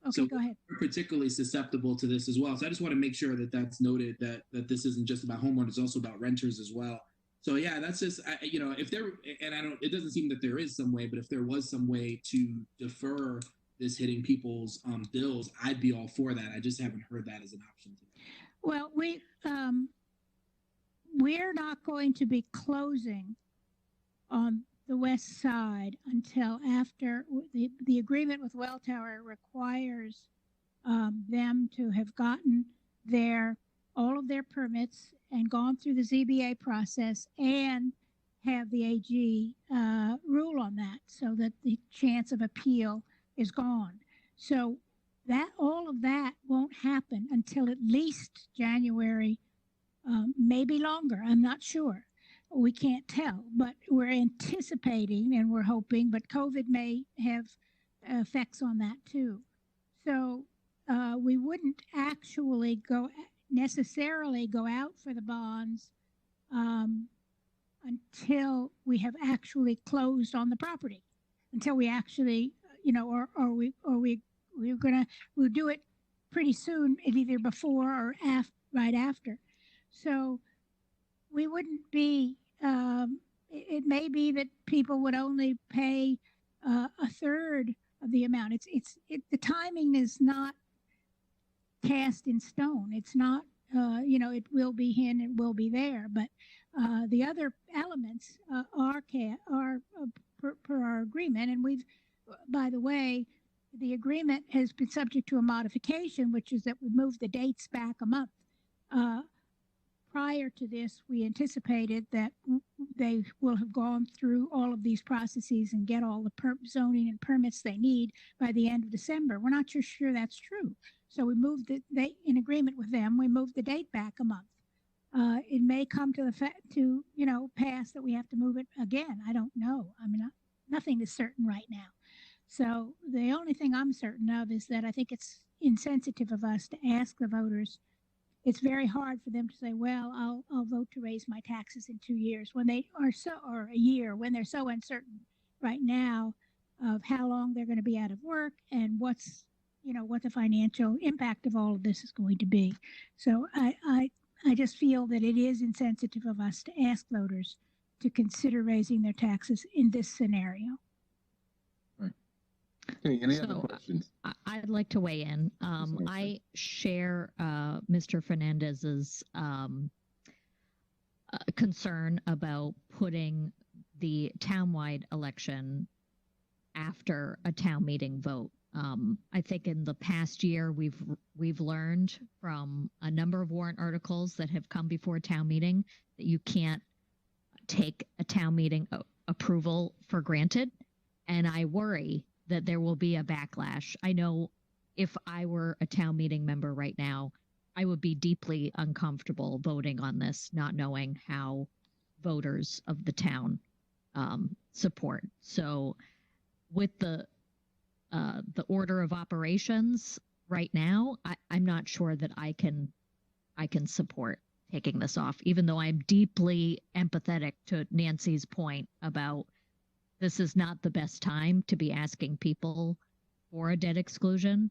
Okay, so go ahead. We're particularly susceptible to this as well. So I just want to make sure that that's noted, that this isn't just about homeowners, it's also about renters as well. So yeah, that's just, if there, and it doesn't seem that there is some way, but if there was some way to defer this hitting people's bills, I'd be all for that. I just haven't heard that as an option today. Well, we're not going to be closing on the west side until after the agreement with Welltower requires them to have gotten all of their permits and gone through the ZBA process and have the AG rule on that so that the chance of appeal is gone. So that all of that won't happen until at least January, maybe longer. I'm not sure. We can't tell, but we're anticipating and we're hoping, but COVID may have effects on that too. So we wouldn't actually necessarily go out for the bonds until we have actually closed on the property, until we actually, we'll do it pretty soon, either before or right after. So we wouldn't be, it may be that people would only pay a third of the amount. The timing is not cast in stone. It's not, it will be in, it will be there, but the other elements are per our agreement. And by the way, the agreement has been subject to a modification, which is that we moved the dates back a month. Prior to this, we anticipated that they will have gone through all of these processes and get all the zoning and permits they need by the end of December. We're not sure that's true. So we moved in agreement with them, we moved the date back a month. It may come to pass that we have to move it again. I don't know. I mean, nothing is certain right now. So the only thing I'm certain of is that I think it's insensitive of us to ask the voters. It's very hard for them to say, well, I'll vote to raise my taxes in 2 years when they are or a year, when they're so uncertain right now of how long they're going to be out of work and what the financial impact of all of this is going to be. So I just feel that it is insensitive of us to ask voters to consider raising their taxes in this scenario. Right. Okay, any other questions? I'd like to weigh in. I share Mr. Fernandez's concern about putting the townwide election after a town meeting vote. I think in the past year we've learned from a number of warrant articles that have come before a town meeting that you can't take a town meeting approval for granted, and I worry that there will be a backlash. I know if I were a town meeting member right now, I would be deeply uncomfortable voting on this, not knowing how voters of the town support. So with the order of operations right now, I'm not sure that I can support taking this off, even though I'm deeply empathetic to Nancy's point about this is not the best time to be asking people for a debt exclusion.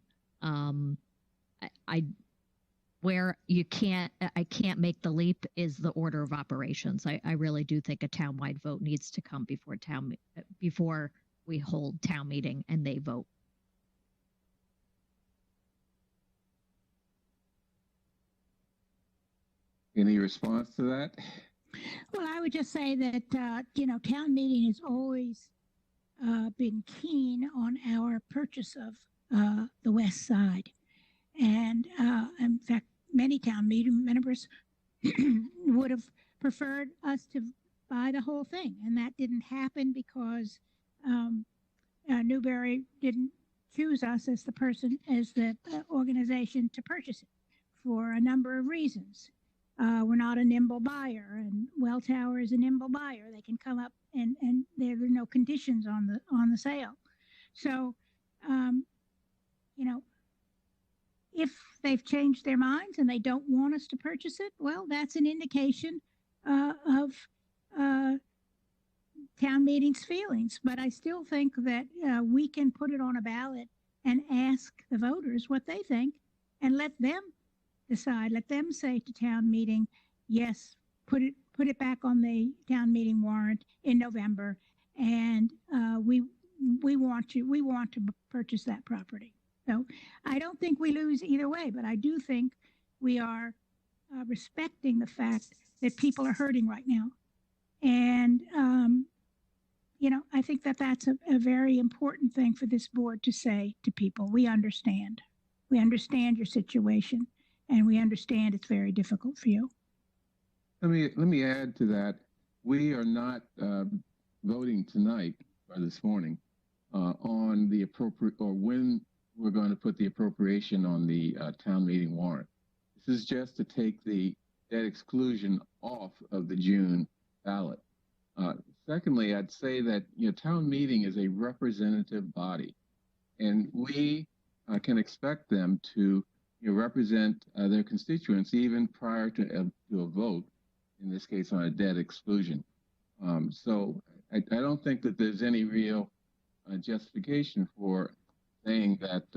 Where I can't make the leap is the order of operations. I really do think a townwide vote needs to come before we hold town meeting and they vote. Any response to that? Well, I would just say that, town meeting has always been keen on our purchase of the west side. And in fact, many town meeting members would have preferred us to buy the whole thing. And that didn't happen because Newbury didn't choose us as the organization to purchase it for a number of reasons. We're not a nimble buyer, and Welltower is a nimble buyer. They can come up and there are no conditions on the sale. So, if they've changed their minds and they don't want us to purchase it, well, that's an indication of town meeting's feelings. But I still think that we can put it on a ballot and ask the voters what they think and let them decide. Let them say to town meeting, yes, put it back on the town meeting warrant in November, and we want to purchase that property. So I don't think we lose either way, but I do think we are respecting the fact that people are hurting right now, and I think that that's a very important thing for this board to say to people. We understand. We understand your situation, and we understand it's very difficult for you. Let me add to that. We are not voting tonight or this morning on the appropriate or when we're going to put the appropriation on the town meeting warrant. This is just to take the debt exclusion off of the June ballot. Secondly, I'd say that town meeting is a representative body, and we can expect them to represent their constituents even prior to a vote. In this case, on a debt exclusion. So I don't think that there's any real justification for saying that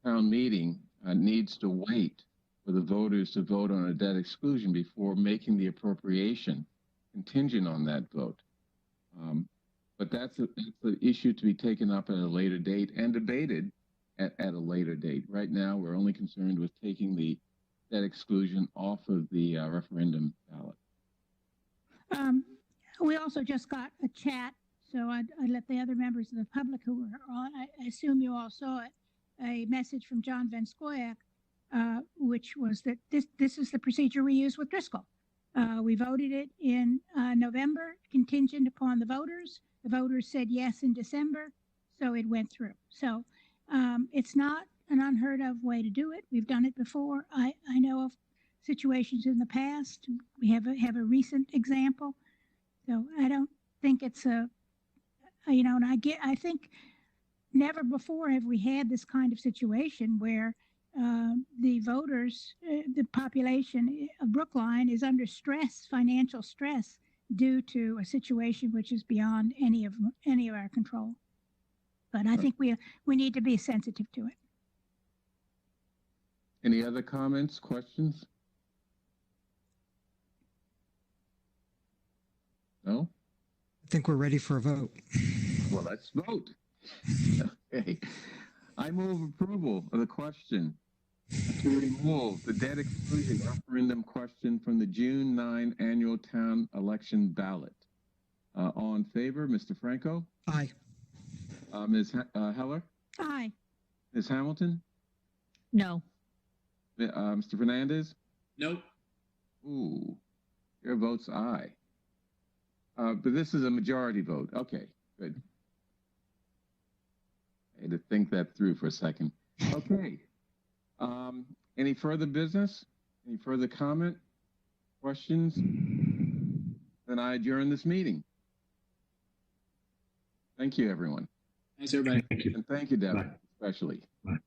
town meeting needs to wait for the voters to vote on a debt exclusion before making the appropriation contingent on that vote. But that's an issue to be taken up at a later date and debated at a later date. Right now, we're only concerned with taking the debt exclusion off of the referendum ballot. We also just got a chat, so I'd let the other members of the public who were on, I assume you all saw it, a message from John Van Scoyac, which was that this is the procedure we use with Driscoll. We voted it in November, contingent upon the voters. The voters said yes in December, so it went through. So it's not an unheard of way to do it. We've done it before. I know of situations in the past. We have a recent example. So I don't think it's and I think never before have we had this kind of situation where the voters, the population of Brookline is under stress, financial stress, due to a situation which is beyond any of our control. But I think we need to be sensitive to it. Any other comments, questions? No? I think we're ready for a vote. Well, let's vote. Okay. I move approval of the question to remove the debt exclusion referendum question from the June 9 annual town election ballot. All in favor, Mr. Franco? Aye. Ms. Heller? Aye. Ms. Hamilton? No. Mr. Fernandez? Nope. Ooh, your vote's aye. But this is a majority vote. Okay, good. I had to think that through for a second. Okay. Any further business? Any further comment? Questions? Then I adjourn this meeting. Thank you, everyone. Thanks, everybody. Thank you. And thank you, Deborah, Bye. especially. Bye.